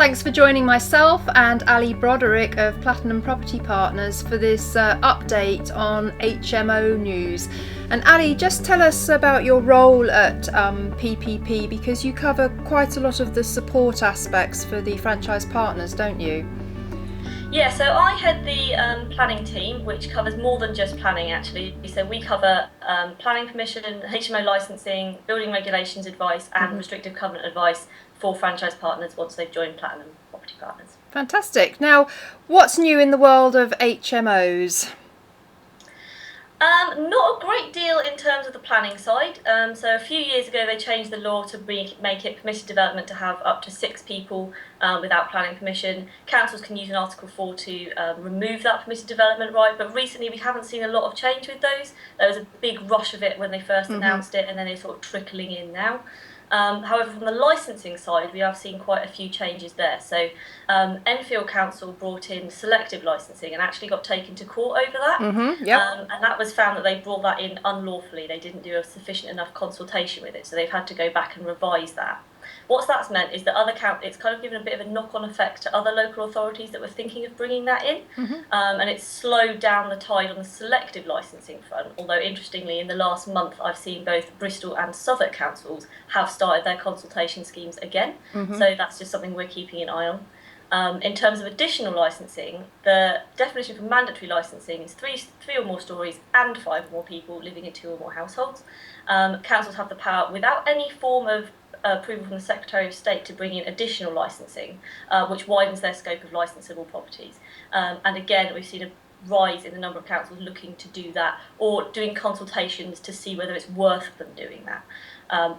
Thanks for joining myself and Ali Broderick of Platinum Property Partners for this update on HMO news. And Ali, just tell us about your role at PPP, because you cover quite a lot of the support aspects for the franchise partners, don't you? Yeah, so I head the planning team, which covers more than just planning actually. So we cover planning permission, HMO licensing, building regulations advice and restrictive covenant advice for franchise partners once they've joined Platinum Property Partners. Fantastic. Now, what's new in the world of HMOs? Not a great deal in terms of the planning side. So a few years ago they changed the law to make it permitted development to have up to 6 people without planning permission. Councils can use an Article 4 to remove that permitted development right, but recently we haven't seen a lot of change with those. There was a big rush of it when they first announced it, and then it's sort of trickling in now. However, from the licensing side, we have seen quite a few changes there. So Enfield Council brought in selective licensing and actually got taken to court over that. And that was found that they brought that in unlawfully. They didn't do a sufficient enough consultation with it, so they've had to go back and revise that. What that's meant is that it's kind of given a bit of a knock-on effect to other local authorities that were thinking of bringing that in, and it's slowed down the tide on the selective licensing front. Although interestingly, in the last month, I've seen both Bristol and Southwark councils have started their consultation schemes again. So that's just something we're keeping an eye on. In terms of additional licensing, the definition for mandatory licensing is three or more stories and 5 or more people living in 2 or more households. Councils have the power, without any form of approval from the Secretary of State, to bring in additional licensing, which widens their scope of licensable properties. And again, we've seen a rise in the number of councils looking to do that or doing consultations to see whether it's worth them doing that.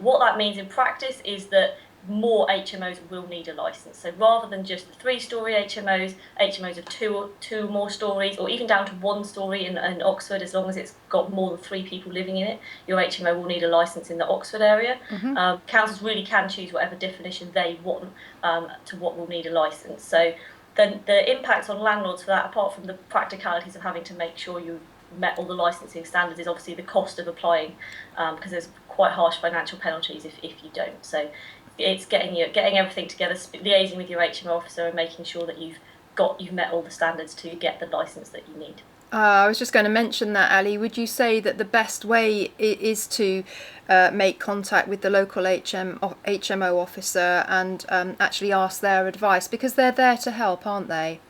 What that means in practice is that more HMOs will need a licence. So rather than just the 3-storey HMOs, HMOs of two or more stories, or even down to 1 story in Oxford, as long as it's got more than 3 people living in it, your HMO will need a licence in the Oxford area. Councils really can choose whatever definition they want to what will need a licence. So then the impacts on landlords for that, apart from the practicalities of having to make sure you've met all the licensing standards, is obviously the cost of applying, because there's quite harsh financial penalties if you don't. So it's getting everything together, liaising with your HMO officer and making sure that you've met all the standards to get the licence that you need. I was just going to mention that, Ali. Would you say that the best way is to make contact with the local HMO officer and actually ask their advice, because they're there to help, aren't they?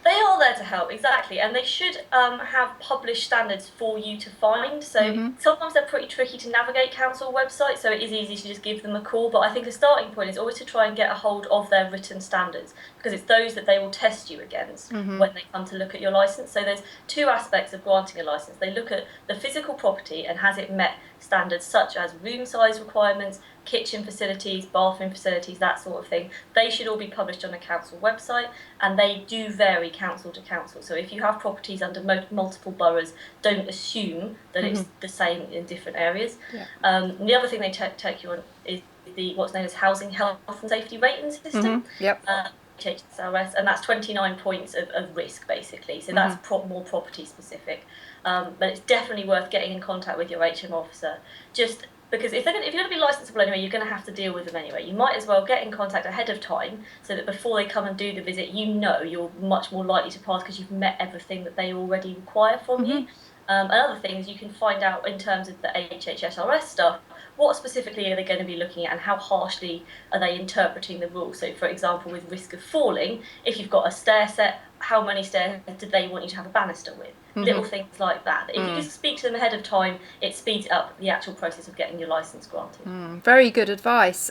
They are there to help, exactly, and they should have published standards for you to find. So sometimes they're pretty tricky to navigate council websites, so it is easy to just give them a call. But I think a starting point is always to try and get a hold of their written standards, because it's those that they will test you against when they come to look at your licence. So there's 2 aspects of granting a licence. They look at the physical property and has it met standards such as room size requirements, kitchen facilities, bathroom facilities, that sort of thing. They should all be published on a council website, and they do vary council to council. So if you have properties under multiple boroughs, don't assume that it's the same in different areas. The other thing they check you on is what's known as Housing Health and Safety Rating System. HSRS, and that's 29 points of risk basically. So that's more property specific. But it's definitely worth getting in contact with your HM officer, just because if you're going to be licensable anyway, you're going to have to deal with them anyway. You might as well get in contact ahead of time so that before they come and do the visit, you're much more likely to pass because you've met everything that they already require from you. And other things you can find out in terms of the HHSRS stuff. What specifically are they going to be looking at, and how harshly are they interpreting the rules? So, for example, with risk of falling, if you've got a stair set, how many stairs do they want you to have a banister with? Little things like that. If you just speak to them ahead of time, it speeds up the actual process of getting your licence granted. Very good advice.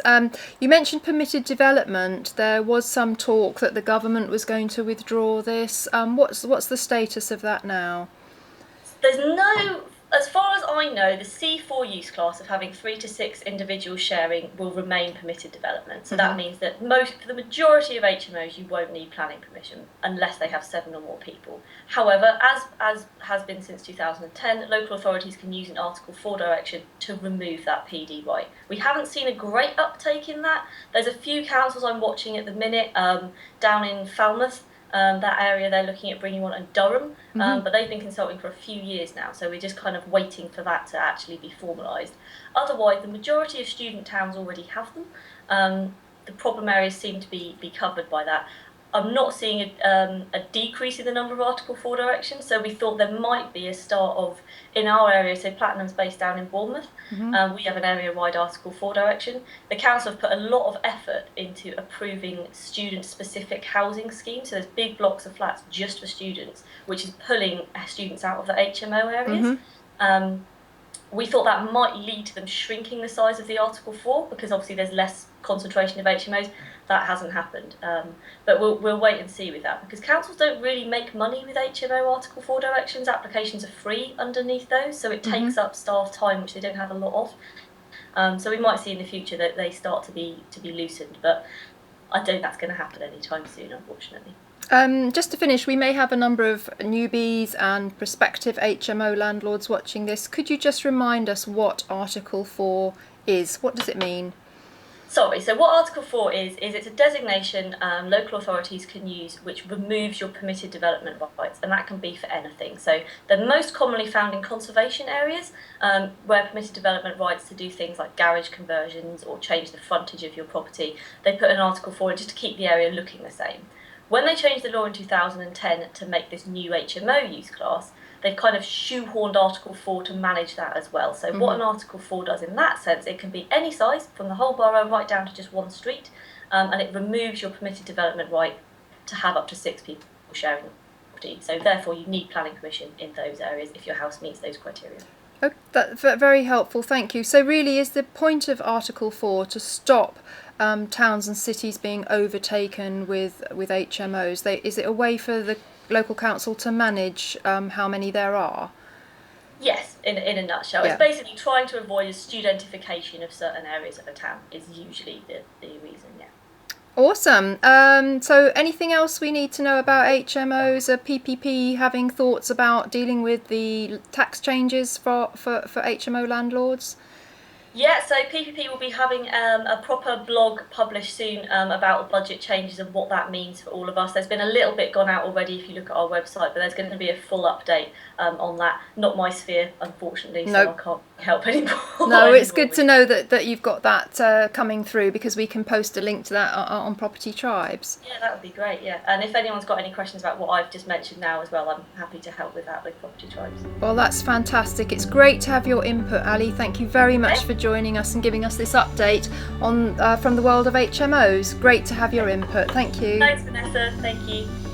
You mentioned permitted development. There was some talk that the government was going to withdraw this. What's the status of that now? As far as I know, the C4 use class of having 3 to 6 individuals sharing will remain permitted development. So that means that for the majority of HMOs, you won't need planning permission unless they have 7 or more people. However, as has been since 2010, local authorities can use an Article 4 direction to remove that PD right. We haven't seen a great uptake in that. There's a few councils I'm watching at the minute, down in Falmouth. That area they're looking at bringing one in Durham, but they've been consulting for a few years now, so we're just kind of waiting for that to actually be formalised. Otherwise, the majority of student towns already have them. the problem areas seem to be covered by that. I'm not seeing a decrease in the number of Article 4 directions, so we thought there might be a start of, in our area, so Platinum's based down in Bournemouth, we have an area-wide Article 4 direction. The council have put a lot of effort into approving student-specific housing schemes, so there's big blocks of flats just for students, which is pulling students out of the HMO areas. We thought that might lead to them shrinking the size of the Article 4, because obviously there's less concentration of HMOs. That hasn't happened, but we'll wait and see with that, because councils don't really make money with HMO Article 4 directions. Applications are free underneath those, so it takes up staff time, which they don't have a lot of. So we might see in the future that they start to be loosened, but I don't think that's going to happen anytime soon, unfortunately. Just to finish, we may have a number of newbies and prospective HMO landlords watching this. Could you just remind us what Article 4 is? What does it mean? Sorry, so what Article 4 is it's a designation local authorities can use which removes your permitted development rights, and that can be for anything. So they're most commonly found in conservation areas, where permitted development rights to do things like garage conversions or change the frontage of your property. They put an Article 4 in just to keep the area looking the same. When they changed the law in 2010 to make this new HMO use class, they've kind of shoehorned Article 4 to manage that as well. So what an Article 4 does in that sense, it can be any size, from the whole borough right down to just one street, and it removes your permitted development right to have up to 6 people sharing the property. So therefore you need planning permission in those areas if your house meets those criteria. Oh, that's very helpful, thank you. So really, is the point of Article 4 to stop towns and cities being overtaken with HMOs? Is it a way for the local council to manage how many there are? Yes, in a nutshell. Yeah. It's basically trying to avoid a studentification of certain areas of a town is usually the reason, yeah. Awesome. So anything else we need to know about HMOs? Are PPP having thoughts about dealing with the tax changes for HMO landlords? Yeah, so PPP will be having a proper blog published soon about the budget changes and what that means for all of us. There's been a little bit gone out already if you look at our website, but there's going to be a full update on that. Not my sphere, unfortunately, so I can't help anymore. No, it's good to know that you've got that coming through, because we can post a link to that on Property Tribes. Yeah, that would be great, yeah. And if anyone's got any questions about what I've just mentioned now as well, I'm happy to help with that with Property Tribes. Well, that's fantastic. It's great to have your input, Ali. Thank you very much for joining us and giving us this update on from the world of HMOs. Great to have your input. Thank you. Thanks, Vanessa. Thank you.